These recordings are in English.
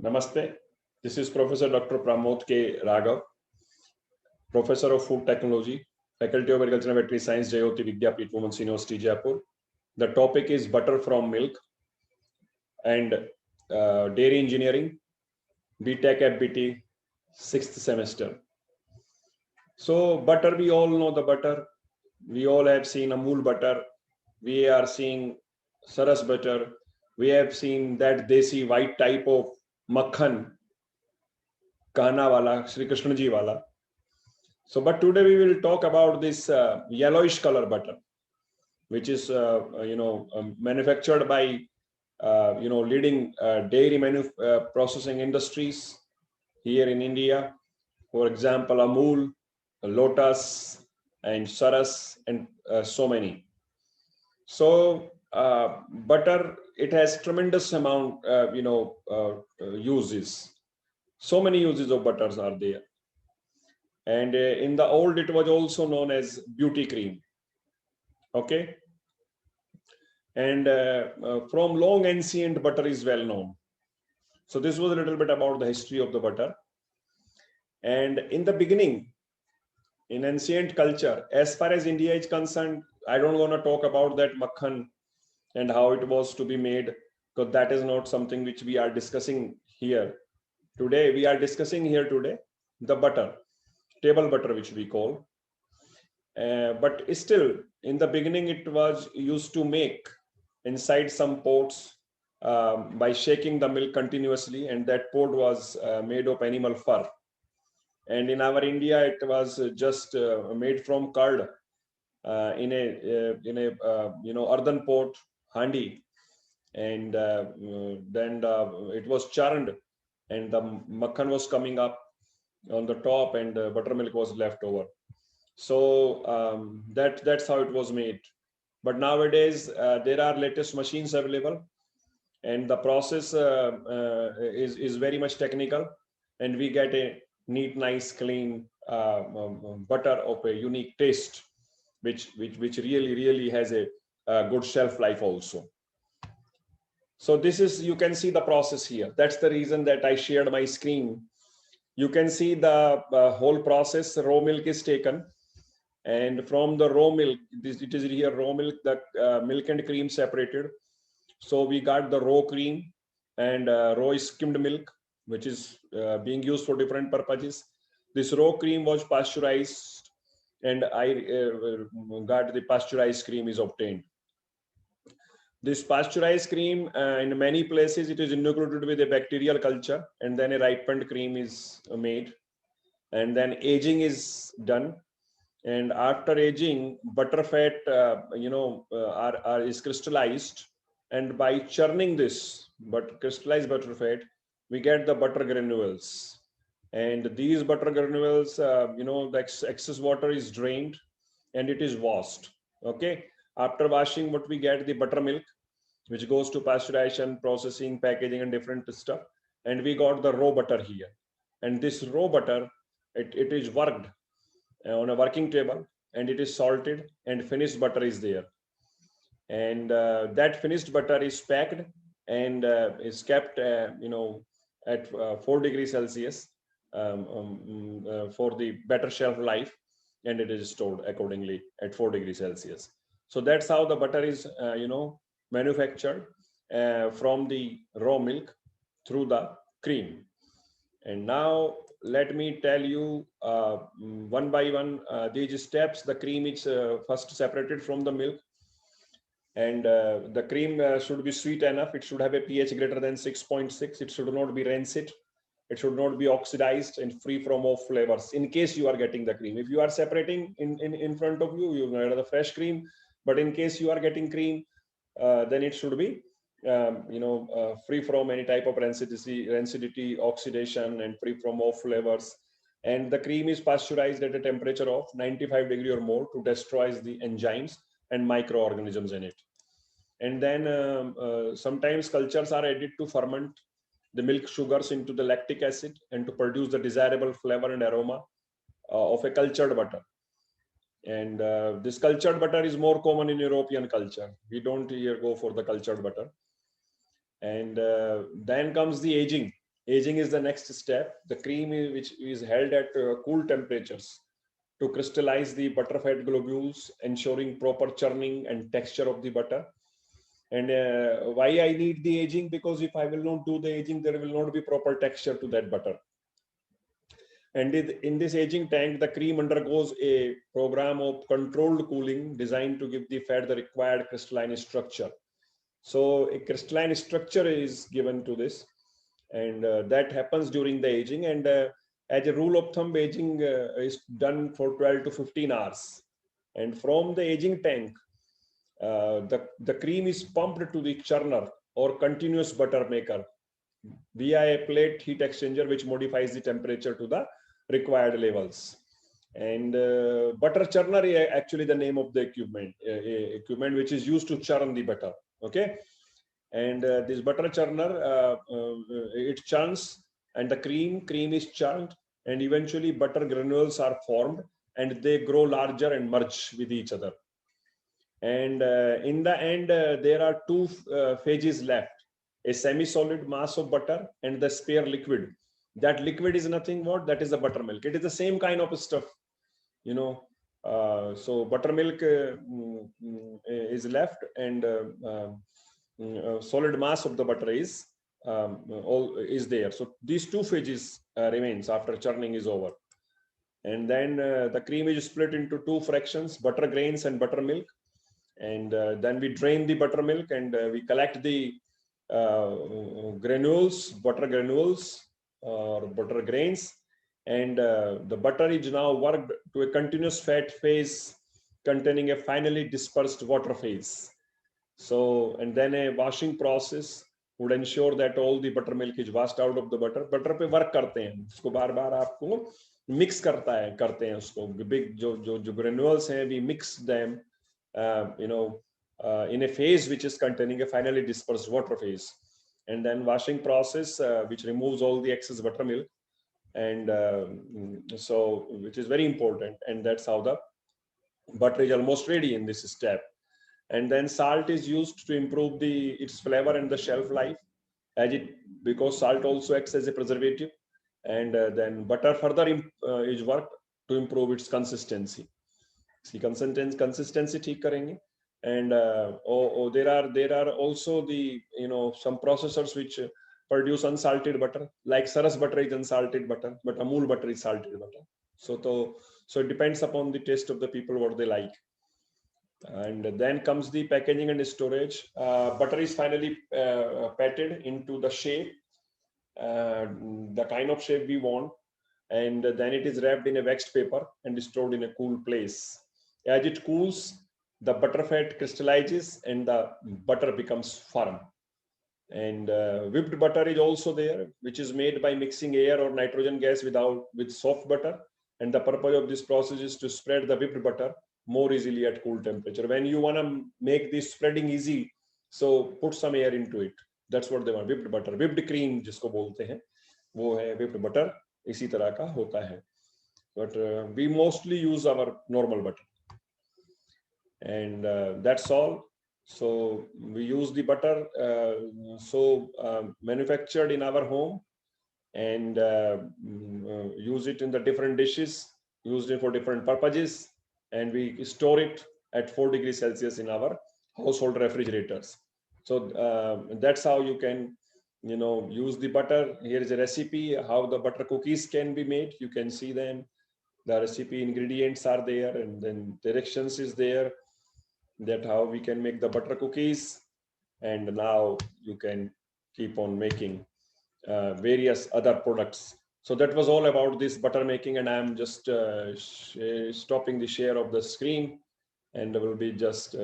Namaste. This is Professor Dr. Pramod K. Raghav, Professor of Food Technology, Faculty of Agriculture and Veterinary Science, Jayoti Vidyapeeth Women's University, Jaipur. The topic is butter from milk and dairy engineering, BTech FBT, 6th semester. So butter, we all know the butter. We all have seen Amul butter. We are seeing Saras butter. We have seen that desi white type of makhan, Kahana wala, Sri Krishna ji wala. So, but today we will talk about this yellowish color butter, which is manufactured by leading dairy processing industries here in India. For example, Amul, Lotus, and Saras, and so many. So butter, it has tremendous amount uses. So many uses of butters are there. And in the old, it was also known as beauty cream. Okay. And from long ancient, butter is well known. So this was a little bit about the history of the butter. And in the beginning, in ancient culture, as far as India is concerned, I don't want to talk about that makhan and how it was to be made, because that is not something which we are discussing here. Today, we are discussing here today the butter, table butter, which we call. But still, in the beginning, it was used to make inside some pots by shaking the milk continuously, and that pot was made of animal fur. And in our India, it was just made from curd in a earthen pot, handi, and then it was churned, and the makhan was coming up on the top, and buttermilk was left over. So that's how it was made. But nowadays there are latest machines available, and the process is very much technical, and we get a neat, nice, clean butter of a unique taste, which really has a good shelf life also. So this is, you can see the process here. That's the reason that I shared my screen. You can see the whole process. Raw milk is taken, and from the raw milk, it is here raw milk, the milk and cream separated. So we got the raw cream and raw skimmed milk, which is being used for different purposes. This raw cream was pasteurized, and I got the pasteurized cream is obtained. This pasteurized cream, in many places, it is inoculated with a bacterial culture, and then a ripened cream is made, and then aging is done. And after aging, butter fat, is crystallized, and by churning this, but crystallized butter fat, we get the butter granules. And these butter granules, the excess water is drained, and it is washed. Okay. After washing, what we get, the buttermilk, which goes to pasteurization, processing, packaging, and different stuff. And we got the raw butter here. And this raw butter, it is worked on a working table, and it is salted, and finished butter is there. And that finished butter is packed and is kept, at 4 degrees Celsius for the better shelf life, and it is stored accordingly at 4 degrees Celsius. So that's how the butter is, manufactured from the raw milk through the cream. And now let me tell you one by one these steps. The cream is first separated from the milk, and the cream should be sweet enough. It should have a pH greater than 6.6. It should not be rancid. It should not be oxidized and free from off flavors. In case you are getting the cream, if you are separating in front of you, you get the fresh cream. But in case you are getting cream, then it should be free from any type of rancidity, oxidation, and free from off flavors. And the cream is pasteurized at a temperature of 95 degree or more to destroy the enzymes and microorganisms in it. And then sometimes cultures are added to ferment the milk sugars into the lactic acid and to produce the desirable flavor and aroma of a cultured butter. And this cultured butter is more common in European culture. We don't here go for the cultured butter. And then comes the aging. aging is the next step. The cream which is held at cool temperatures to crystallize the butter fat globules, ensuring proper churning and texture of the butter. And why I need the aging? Because if I will not do the aging, there will not be proper texture to that butter. And in this aging tank, the cream undergoes a program of controlled cooling designed to give the fat the required crystalline structure. So a crystalline structure is given to this, and that happens during the aging. And as a rule of thumb, aging is done for 12 to 15 hours. And from the aging tank, the cream is pumped to the churner or continuous butter maker via a plate heat exchanger, which modifies the temperature to the required levels. And butter churner is actually the name of the equipment, which is used to churn the butter. Okay, and this butter churner, it churns, and the cream is churned, and eventually butter granules are formed, and they grow larger and merge with each other. And in the end, there are two phases left: a semi-solid mass of butter and the spare liquid. That liquid is nothing but that is the buttermilk. It is the same kind of stuff, you know. So buttermilk is left, and solid mass of the butter is there. So these two phases remains after churning is over. And then the cream is split into two fractions: butter grains and buttermilk. And then we drain the buttermilk, and we collect the butter granules or butter grains. And the butter is now worked to a continuous fat phase containing a finely dispersed water phase. So, and then a washing process would ensure that all the buttermilk is washed out of the butter. Butter पे work करते हैं, उसको बार-बार आपको mix करते हैं उसको. Big जो granules हैं, we mix them, in a phase which is containing a finely dispersed water phase. And then washing process, which removes all the excess buttermilk, and so which is very important. And that's how the butter is almost ready in this step. And then salt is used to improve its flavor and the shelf life, because salt also acts as a preservative. And then butter further is worked to improve its consistency. Consistency ठीक करेंगे. And there are also the some processors which produce unsalted butter, like Saras butter is unsalted butter, but Amul butter is salted butter. So it depends upon the taste of the people what they like. And then comes the packaging and storage. Butter is finally patted into the shape, the kind of shape we want, and then it is wrapped in a waxed paper and stored in a cool place. As it cools, the butter fat crystallizes and the butter becomes firm. And whipped butter is also there, which is made by mixing air or nitrogen gas with soft butter. And the purpose of this process is to spread the whipped butter more easily at cool temperature. When you want to make this spreading easy, so put some air into it. That's what they want. Whipped butter, whipped cream जिसको बोलते हैं, वो है whipped butter. इसी तरह का होता है. But we mostly use our normal butter. And that's all. So we use the butter manufactured in our home, and use it in the different dishes, used it for different purposes, and we store it at 4 degrees Celsius in our household refrigerators. So that's how you can use the butter. Here is a recipe how the butter cookies can be made. You can see them. The recipe ingredients are there, and then directions is there, that how we can make the butter cookies. And now you can keep on making various other products. So that was all about this butter making, and I'm just stopping the share of the screen, and will be just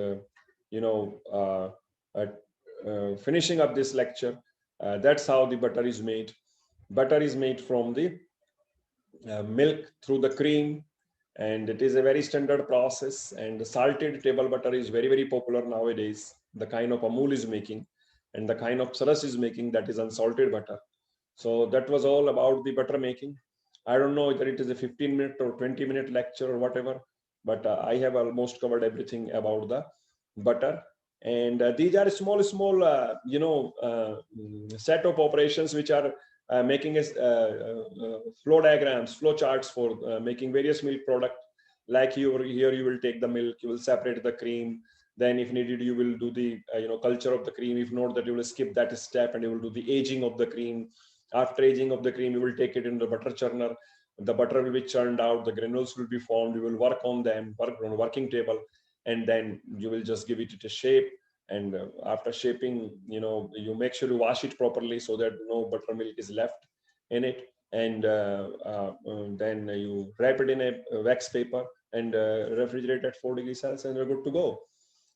finishing up this lecture. That's how the butter is made. Butter is made from the milk through the cream, and it is a very standard process. And the salted table butter is very, very popular nowadays. The kind of Amul is making, and the kind of Saras is making, that is unsalted butter. So that was all about the butter making. I don't know whether it is a 15-minute or 20-minute lecture or whatever, but I have almost covered everything about the butter. And these are small set of operations which are making flow diagrams, flow charts for making various milk product. Like here you will take the milk, you will separate the cream, then if needed you will do the culture of the cream. If not, that you will skip that step and you will do the aging of the cream. After aging of the cream, you will take it in the butter churner. The butter will be churned out, the granules will be formed, you will work on them, work on a working table, and then you will just give it a shape. And after shaping, you make sure you wash it properly so that no buttermilk is left in it. And then you wrap it in a wax paper and refrigerate at 4 degrees Celsius, and you're good to go.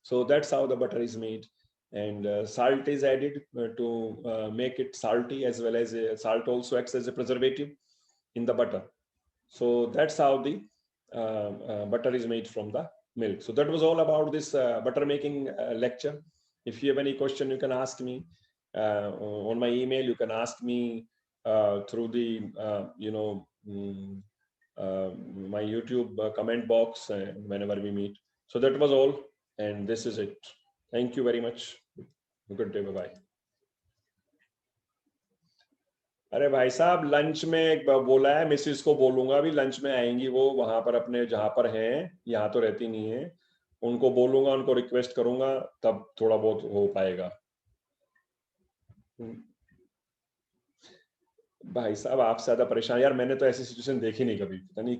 So that's how the butter is made. And salt is added to make it salty, as well as salt also acts as a preservative in the butter. So that's how the butter is made from the milk. So that was all about this butter making lecture. If you have any question, you can ask me on my email. You can ask me through the my YouTube comment box whenever we meet. So that was all, and this is it. Thank you very much. Good day. Bye bye. अरे भाई साहब, lunch में बोला है, Mrs को बोलूंगा अभी lunch में आएंगी वो वहां पर अपने जहां पर हैं, यहाँ तो रहती नहीं है, उनको बोलूंगा, उनको रिक्वेस्ट करूंगा, तब थोड़ा बहुत हो पाएगा। भाई साहब, आप ज्यादा परेशान, यार मैंने तो ऐसी सिचुएशन देखी नहीं कभी, पता नहीं